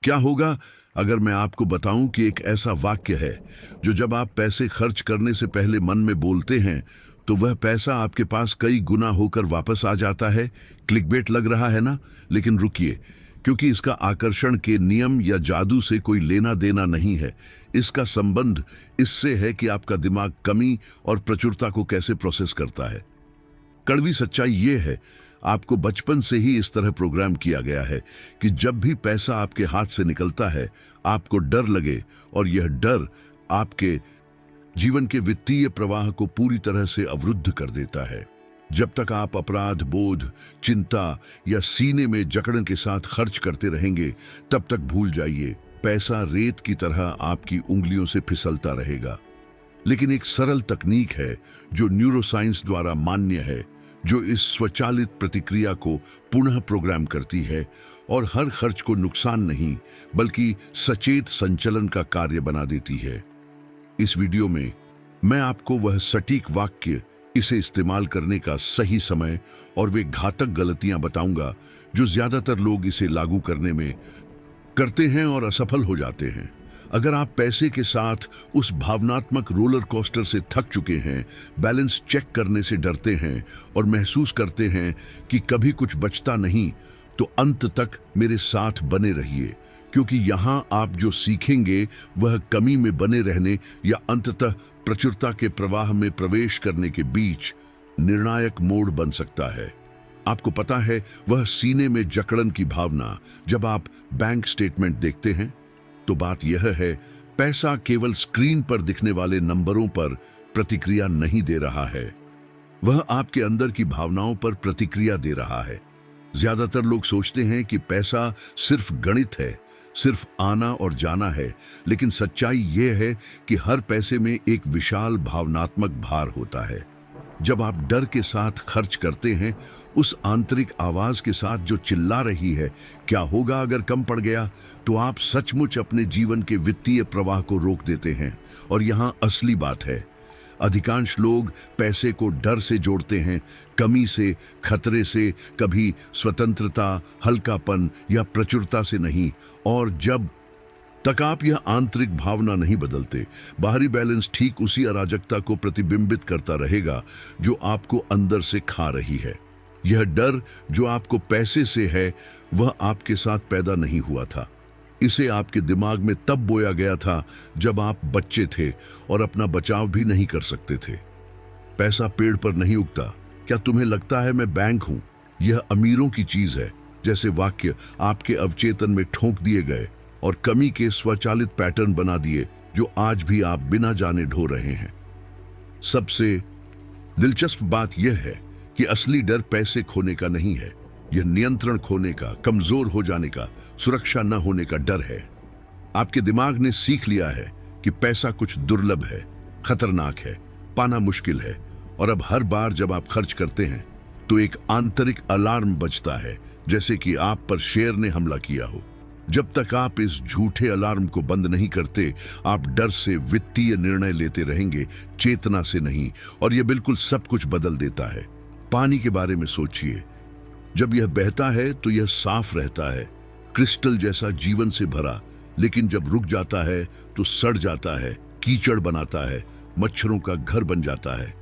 क्या होगा अगर मैं आपको बताऊं कि एक ऐसा वाक्य है जो जब आप पैसे खर्च करने से पहले मन में बोलते हैं तो वह पैसा आपके पास कई गुना होकर वापस आ जाता है। क्लिकबेट लग रहा है ना? लेकिन रुकिए, क्योंकि इसका आकर्षण के नियम या जादू से कोई लेना देना नहीं है। इसका संबंध इससे है कि आपका दिमाग कमी और प्रचुरता को कैसे प्रोसेस करता है। कड़वी सच्चाई ये है, आपको बचपन से ही इस तरह प्रोग्राम किया गया है कि जब भी पैसा आपके हाथ से निकलता है आपको डर लगे, और यह डर आपके जीवन के वित्तीय प्रवाह को पूरी तरह से अवरुद्ध कर देता है। जब तक आप अपराध बोध, चिंता या सीने में जकड़न के साथ खर्च करते रहेंगे, तब तक भूल जाइए, पैसा रेत की तरह आपकी उंगलियों से फिसलता रहेगा। लेकिन एक सरल तकनीक है जो न्यूरोसाइंस द्वारा मान्य है, जो इस स्वचालित प्रतिक्रिया को पुनः प्रोग्राम करती है और हर खर्च को नुकसान नहीं बल्कि सचेत संचलन का कार्य बना देती है। इस वीडियो में मैं आपको वह सटीक वाक्य, इसे इस्तेमाल करने का सही समय और वे घातक गलतियां बताऊंगा जो ज्यादातर लोग इसे लागू करने में करते हैं और असफल हो जाते हैं। अगर आप पैसे के साथ उस भावनात्मक रोलर कोस्टर से थक चुके हैं, बैलेंस चेक करने से डरते हैं और महसूस करते हैं कि कभी कुछ बचता नहीं, तो अंत तक मेरे साथ बने रहिए, क्योंकि यहां आप जो सीखेंगे वह कमी में बने रहने या अंततः प्रचुरता के प्रवाह में प्रवेश करने के बीच निर्णायक मोड़ बन सकता है। आपको पता है, वह सीने में जकड़न की भावना जब आप बैंक स्टेटमेंट देखते हैं, तो बात यह है, पैसा केवल स्क्रीन पर दिखने वाले नंबरों पर प्रतिक्रिया नहीं दे रहा है, वह आपके अंदर की भावनाओं पर प्रतिक्रिया दे रहा है। ज्यादातर लोग सोचते हैं कि पैसा सिर्फ गणित है, सिर्फ आना और जाना है, लेकिन सच्चाई यह है कि हर पैसे में एक विशाल भावनात्मक भार होता है। जब आप डर के साथ खर्च करते हैं, उस आंतरिक आवाज के साथ जो चिल्ला रही है, क्या होगा अगर कम पड़ गया, तो आप सचमुच अपने जीवन के वित्तीय प्रवाह को रोक देते हैं। और यहां असली बात है, अधिकांश लोग पैसे को डर से जोड़ते हैं, कमी से, खतरे से, कभी स्वतंत्रता, हल्कापन या प्रचुरता से नहीं। और जब तक आप यह आंतरिक भावना नहीं बदलते, बाहरी बैलेंस ठीक उसी अराजकता को प्रतिबिंबित करता रहेगा जो आपको अंदर से खा रही है। यह डर जो आपको पैसे से है, वह आपके साथ पैदा नहीं हुआ था। इसे आपके दिमाग में तब बोया गया था जब आप बच्चे थे और अपना बचाव भी नहीं कर सकते थे। पैसा पेड़ पर नहीं उगता। क्या तुम्हें लगता है मैं बैंक हूं? यह अमीरों की चीज है। जैसे वाक्य आपके अवचेतन में ठोंक दिए गए और कमी के स्वचालित पैटर्न बना दिए जो आज भी आप बिना जाने ढो रहे हैं। सबसे दिलचस्प बात यह है कि असली डर पैसे खोने का नहीं है, यह नियंत्रण खोने का, कमजोर हो जाने का, सुरक्षा न होने का डर है। आपके दिमाग ने सीख लिया है कि पैसा कुछ दुर्लभ है, खतरनाक है, पाना मुश्किल है, और अब हर बार जब आप खर्च करते हैं तो एक आंतरिक अलार्म बजता है, जैसे कि आप पर शेर ने हमला किया हो। जब तक आप इस झूठे अलार्म को बंद नहीं करते, आप डर से वित्तीय निर्णय लेते रहेंगे, चेतना से नहीं, और यह बिल्कुल सब कुछ बदल देता है। पानी के बारे में सोचिए, जब यह बहता है तो यह साफ रहता है, क्रिस्टल जैसा जीवन से भरा, लेकिन जब रुक जाता है तो सड़ जाता है, कीचड़ बनाता है, मच्छरों का घर बन जाता है।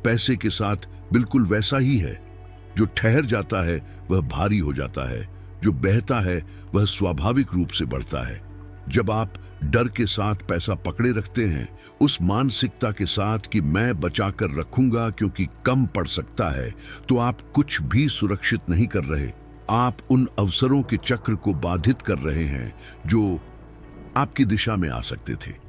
पैसे के साथ बिल्कुल वैसा ही है। जो ठहर जाता है वह भारी हो जाता है, जो बहता है वह स्वाभाविक रूप से बढ़ता है। जब आप डर के साथ पैसा पकड़े रखते हैं, उस मानसिकता के साथ कि मैं बचाकर रखूंगा क्योंकि कम पड़ सकता है, तो आप कुछ भी सुरक्षित नहीं कर रहे। आप उन अवसरों के चक्र को बाधित कर रहे हैं जो आपकी दिशा में आ सकते थे।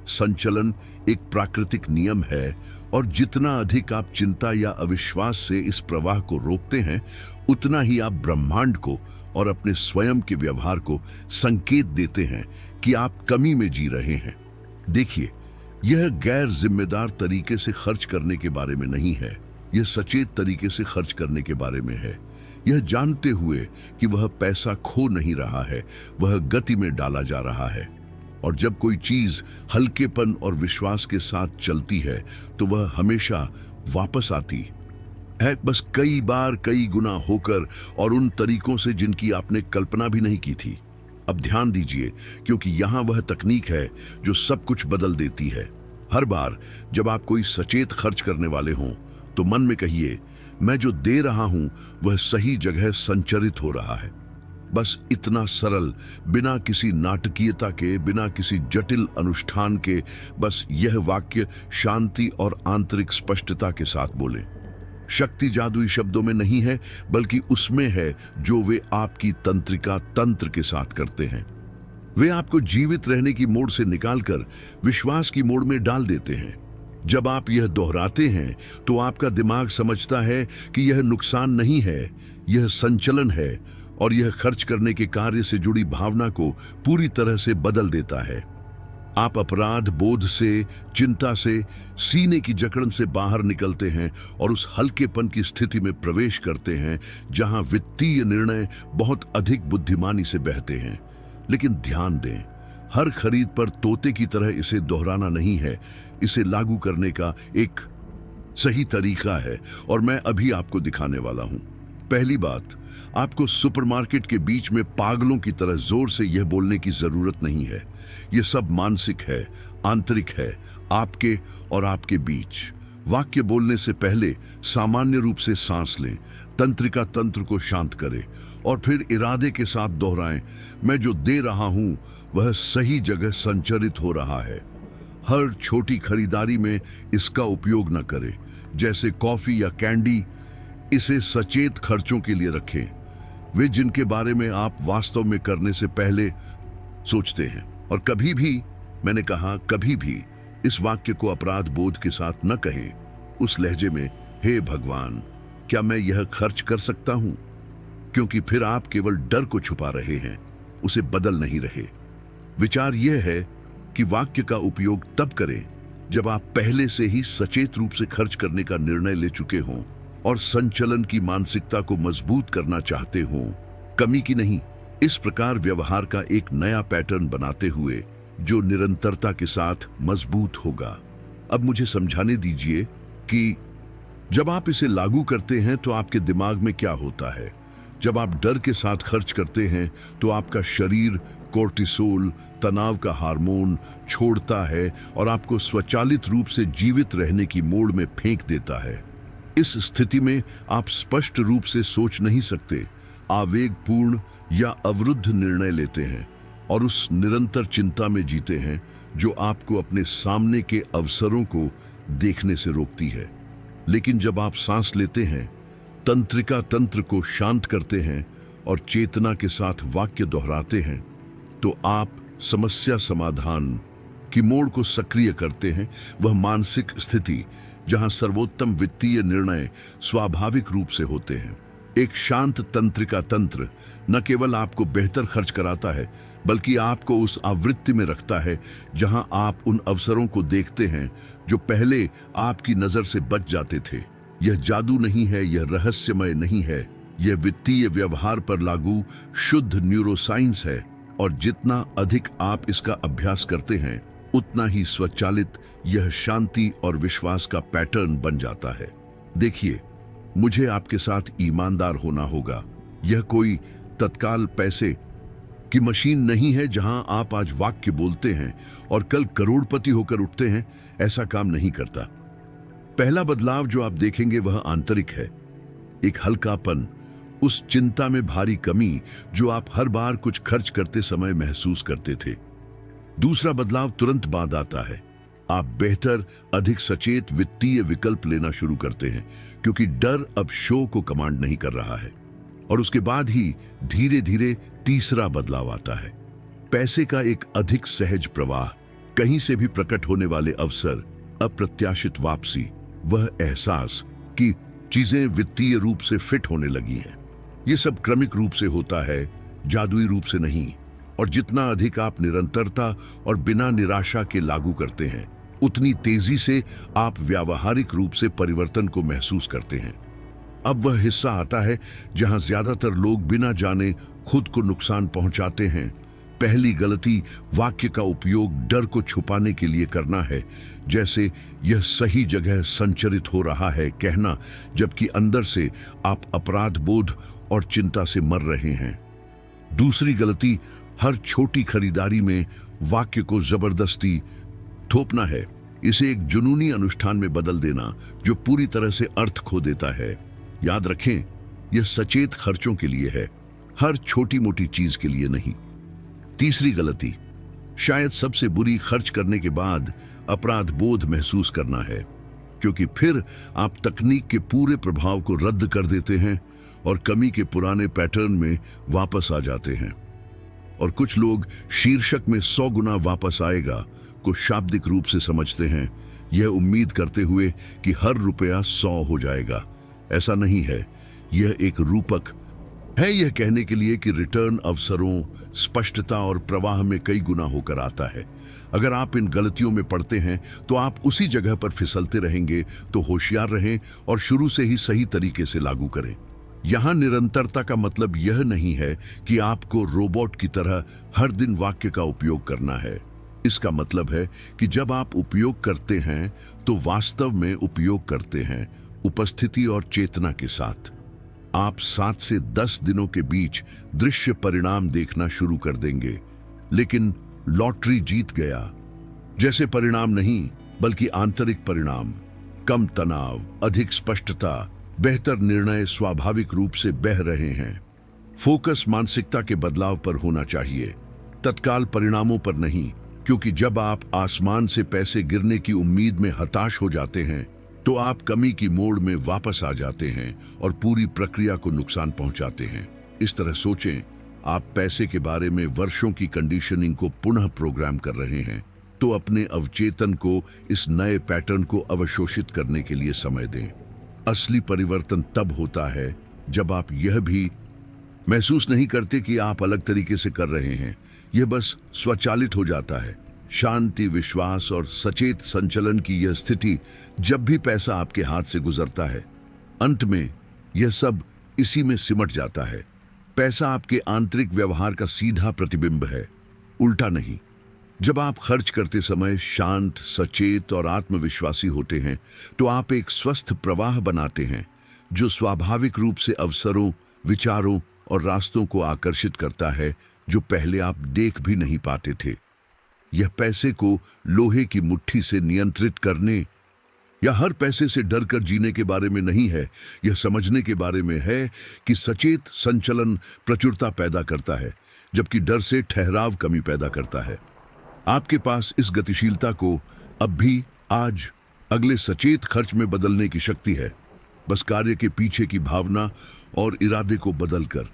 संचलन एक प्राकृतिक नियम है, और जितना अधिक आप चिंता या अविश्वास से इस प्रवाह को रोकते हैं, उतना ही आप ब्रह्मांड को और अपने स्वयं के व्यवहार को संकेत देते हैं कि आप कमी में जी रहे हैं। देखिए, यह गैर जिम्मेदार तरीके से खर्च करने के बारे में नहीं है, यह सचेत तरीके से खर्च करने के बारे में है। यह जानते हुए कि वह पैसा खो नहीं रहा है, वह गति में डाला जा रहा है। और जब कोई चीज हल्केपन और विश्वास के साथ चलती है तो वह हमेशा वापस आती है, बस कई बार, कई गुना होकर, और उन तरीकों से जिनकी आपने कल्पना भी नहीं की थी। अब ध्यान दीजिए, क्योंकि यहां वह तकनीक है जो सब कुछ बदल देती है। हर बार जब आप कोई सचेत खर्च करने वाले हों तो मन में कहिए, मैं जो दे रहा हूं वह सही जगह संचरित हो रहा है। बस इतना सरल, बिना किसी नाटकीयता के, बिना किसी जटिल अनुष्ठान के, बस यह वाक्य शांति और आंतरिक स्पष्टता के साथ बोलें। शक्ति जादुई शब्दों में नहीं है, बल्कि उसमें है जो वे आपकी तंत्रिका तंत्र के साथ करते हैं। वे आपको जीवित रहने की मोड़ से निकालकर विश्वास की मोड़ में डाल देते हैं। जब आप यह दोहराते हैं तो आपका दिमाग समझता है कि यह नुकसान नहीं है, यह संचलन है, और यह खर्च करने के कार्य से जुड़ी भावना को पूरी तरह से बदल देता है। आप अपराध बोध से, चिंता से, सीने की जकड़न से बाहर निकलते हैं और उस हल्केपन की स्थिति में प्रवेश करते हैं जहां वित्तीय निर्णय बहुत अधिक बुद्धिमानी से बहते हैं। लेकिन ध्यान दें, हर खरीद पर तोते की तरह इसे दोहराना नहीं है। इसे लागू करने का एक सही तरीका है और मैं अभी आपको दिखाने वाला हूं। पहली बात, आपको सुपरमार्केट के बीच में पागलों की तरह जोर से यह बोलने की जरूरत नहीं है। यह सब मानसिक है, आंतरिक है, आपके और आपके बीच। वाक्य बोलने से पहले सामान्य रूप से सांस लें, तंत्रिका तंत्र को शांत करें और फिर इरादे के साथ दोहराएं, मैं जो दे रहा हूं वह सही जगह संचरित हो रहा है। हर छोटी खरीदारी में इसका उपयोग न करें, जैसे कॉफी या कैंडी। इसे सचेत खर्चों के लिए रखें, वे जिनके बारे में आप वास्तव में करने से पहले सोचते हैं। और कभी भी, मैंने कहा कभी भी, इस वाक्य को अपराध बोध के साथ न कहें। उस लहजे में, हे भगवान, क्या मैं यह खर्च कर सकता हूं? क्योंकि फिर आप केवल डर को छुपा रहे हैं, उसे बदल नहीं रहे। विचार यह है कि वाक्य का उपयोग तब करें जब आप पहले से ही सचेत रूप से खर्च करने का निर्णय ले चुके हों और संचलन की मानसिकता को मजबूत करना चाहते हों, कमी की नहीं। इस प्रकार व्यवहार का एक नया पैटर्न बनाते हुए जो निरंतरता के साथ मजबूत होगा। अब मुझे समझाने दीजिए कि जब आप इसे लागू करते हैं तो आपके दिमाग में क्या होता है। जब आप डर के साथ खर्च करते हैं तो आपका शरीर कोर्टिसोल, तनाव का हार्मोन छोड़ता है और आपको स्वचालित रूप से जीवित रहने की मोड़ में फेंक देता है। इस स्थिति में आप स्पष्ट रूप से सोच नहीं सकते, आवेगपूर्ण या अवरुद्ध निर्णय लेते हैं और उस निरंतर चिंता में जीते हैं जो आपको अपने सामने के अवसरों को देखने से रोकती है। लेकिन जब आप सांस लेते हैं, तंत्रिका तंत्र को शांत करते हैं और चेतना के साथ वाक्य दोहराते हैं, तो आप समस्या समाधान की मोड़ को सक्रिय करते हैं। वह मानसिक स्थिति जहां सर्वोत्तम वित्तीय निर्णय स्वाभाविक रूप से होते हैं। एक शांत तंत्रिका तंत्र न केवल आपको बेहतर खर्च कराता है, बल्कि आपको उस आवृत्ति में रखता है जहां आप उन अवसरों को देखते हैं जो पहले आपकी नजर से बच जाते थे। यह जादू नहीं है, यह रहस्यमय नहीं है, यह वित्तीय व्यवहार पर लागू शुद्ध न्यूरोसाइंस है। और जितना अधिक आप इसका अभ्यास करते हैं, उतना ही स्वचालित यह शांति और विश्वास का पैटर्न बन जाता है। देखिए, मुझे आपके साथ ईमानदार होना होगा। यह कोई तत्काल पैसे की मशीन नहीं है जहां आप आज वाक्य बोलते हैं और कल करोड़पति होकर उठते हैं। ऐसा काम नहीं करता। पहला बदलाव जो आप देखेंगे वह आंतरिक है, एक हल्कापन, उस चिंता में भारी कमी जो आप हर बार कुछ खर्च करते समय महसूस करते थे। दूसरा बदलाव तुरंत बाद आता है। आप बेहतर, अधिक सचेत वित्तीय विकल्प लेना शुरू करते हैं, क्योंकि डर अब शो को कमांड नहीं कर रहा है। और उसके बाद ही धीरे धीरे तीसरा बदलाव आता है, पैसे का एक अधिक सहज प्रवाह, कहीं से भी प्रकट होने वाले अवसर, अप्रत्याशित वापसी, वह एहसास कि चीजें वित्तीय रूप से फिट होने लगी हैं। ये सब क्रमिक रूप से होता है, जादुई रूप से नहीं। और जितना अधिक आप निरंतरता और बिना निराशा के लागू करते हैं, उतनी तेजी से आप व्यावहारिक रूप से परिवर्तन को महसूस करते हैं। अब वह हिस्सा आता है जहां ज्यादातर लोग बिना जाने खुद को नुकसान पहुंचाते हैं। पहली गलती वाक्य का उपयोग डर को छुपाने के लिए करना है, जैसे यह सही जगह संचरित हो रहा है कहना, जबकि अंदर से आप अपराध बोध और चिंता से मर रहे हैं। दूसरी गलती हर छोटी खरीदारी में वाक्य को जबरदस्ती थोपना है, इसे एक जुनूनी अनुष्ठान में बदल देना जो पूरी तरह से अर्थ खो देता है। याद रखें, यह सचेत खर्चों के लिए है, हर छोटी मोटी चीज के लिए नहीं। तीसरी गलती, शायद सबसे बुरी, खर्च करने के बाद अपराध बोध महसूस करना है, क्योंकि फिर आप तकनीक के पूरे प्रभाव को रद्द कर देते हैं और कमी के पुराने पैटर्न में वापस आ जाते हैं। और कुछ लोग शीर्षक में 100 गुना वापस आएगा को शाब्दिक रूप से समझते हैं, यह उम्मीद करते हुए कि हर रुपया 100 हो जाएगा। ऐसा नहीं है, यह एक रूपक है यह कहने के लिए कि रिटर्न अवसरों, स्पष्टता और प्रवाह में कई गुना होकर आता है। अगर आप इन गलतियों में पड़ते हैं तो आप उसी जगह पर फिसलते रहेंगे, तो होशियार रहें और शुरू से ही सही तरीके से लागू करें। यहां निरंतरता का मतलब यह नहीं है कि आपको रोबोट की तरह हर दिन वाक्य का उपयोग करना है। इसका मतलब है कि जब आप उपयोग करते हैं तो वास्तव में उपयोग करते हैं, उपस्थिति और चेतना के साथ। आप 7 से 10 दिनों के बीच दृश्य परिणाम देखना शुरू कर देंगे, लेकिन लॉटरी जीत गया जैसे परिणाम नहीं, बल्कि आंतरिक परिणाम। कम तनाव, अधिक स्पष्टता, बेहतर निर्णय स्वाभाविक रूप से बह रहे हैं। फोकस मानसिकता के बदलाव पर होना चाहिए, तत्काल परिणामों पर नहीं, क्योंकि जब आप आसमान से पैसे गिरने की उम्मीद में हताश हो जाते हैं तो आप कमी की मोड़ में वापस आ जाते हैं और पूरी प्रक्रिया को नुकसान पहुंचाते हैं। इस तरह सोचें, आप पैसे के बारे में वर्षों की कंडीशनिंग को पुनः प्रोग्राम कर रहे हैं, तो अपने अवचेतन को इस नए पैटर्न को अवशोषित करने के लिए समय दें। असली परिवर्तन तब होता है जब आप यह भी महसूस नहीं करते कि आप अलग तरीके से कर रहे हैं, यह बस स्वचालित हो जाता है। शांति, विश्वास और सचेत संचलन की यह स्थिति जब भी पैसा आपके हाथ से गुजरता है, अंत में यह सब इसी में सिमट जाता है। पैसा आपके आंतरिक व्यवहार का सीधा प्रतिबिंब है, उल्टा नहीं। जब आप खर्च करते समय शांत, सचेत और आत्मविश्वासी होते हैं तो आप एक स्वस्थ प्रवाह बनाते हैं जो स्वाभाविक रूप से अवसरों, विचारों और रास्तों को आकर्षित करता है जो पहले आप देख भी नहीं पाते थे। यह पैसे को लोहे की मुट्ठी से नियंत्रित करने या हर पैसे से डर कर जीने के बारे में नहीं है, यह समझने के बारे में है कि सचेत संचलन प्रचुरता पैदा करता है, जबकि डर से ठहराव कमी पैदा करता है। आपके पास इस गतिशीलता को अब भी आज अगले सचेत खर्च में बदलने की शक्ति है, बस कार्य के पीछे की भावना और इरादे को बदलकर।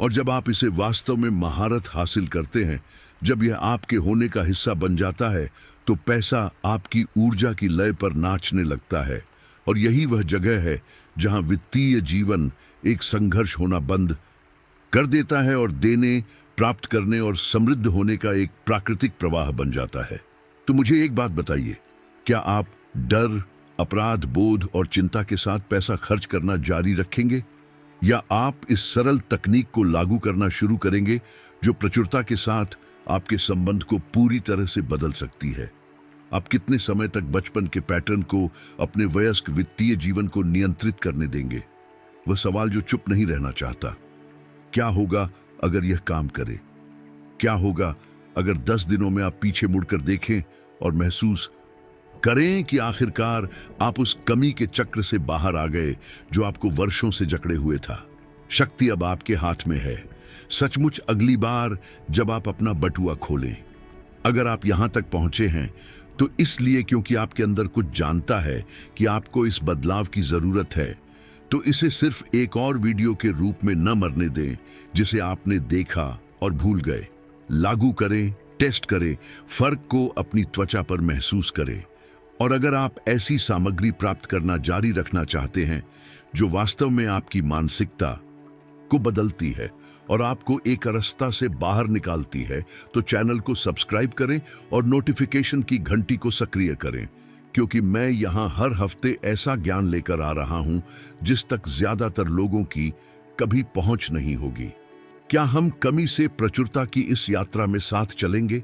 और जब आप इसे वास्तव में महारत हासिल करते हैं, जब यह आपके होने का हिस्सा बन जाता है, तो पैसा आपकी ऊर्जा की लय पर नाचने लगता है। और यही वह जगह है जहां वित्तीय जीवन एक संघर्ष होना बंद कर देता है और देने, प्राप्त करने और समृद्ध होने का एक प्राकृतिक प्रवाह बन जाता है। तो मुझे एक बात बताइए, क्या आप डर, अपराध बोध और चिंता के साथ पैसा खर्च करना जारी रखेंगे, या आप इस सरल तकनीक को लागू करना शुरू करेंगे जो प्रचुरता के साथ आपके संबंध को पूरी तरह से बदल सकती है? आप कितने समय तक बचपन के पैटर्न को अपने वयस्क वित्तीय जीवन को नियंत्रित करने देंगे? वह सवाल जो चुप नहीं रहना चाहता। क्या होगा अगर यह काम करे? क्या होगा अगर 10 दिनों में आप पीछे मुड़कर देखें और महसूस करें कि आखिरकार आप उस कमी के चक्र से बाहर आ गए जो आपको वर्षों से जकड़े हुए था? शक्ति अब आपके हाथ में है, सचमुच अगली बार जब आप अपना बटुआ खोलें। अगर आप यहां तक पहुंचे हैं तो इसलिए क्योंकि आपके अंदर कुछ जानता है कि आपको इस बदलाव की जरूरत है। तो इसे सिर्फ एक और वीडियो के रूप में न मरने दें जिसे आपने देखा और भूल गए। लागू करें, टेस्ट करें, फर्क को अपनी त्वचा पर महसूस करें। और अगर आप ऐसी सामग्री प्राप्त करना जारी रखना चाहते हैं जो वास्तव में आपकी मानसिकता को बदलती है और आपको एक रास्ता से बाहर निकालती है, तो चैनल को सब्सक्राइब करें और नोटिफिकेशन की घंटी को सक्रिय करें, क्योंकि मैं यहां हर हफ्ते ऐसा ज्ञान लेकर आ रहा हूं जिस तक ज्यादातर लोगों की कभी पहुंच नहीं होगी। क्या हम कमी से प्रचुरता की इस यात्रा में साथ चलेंगे?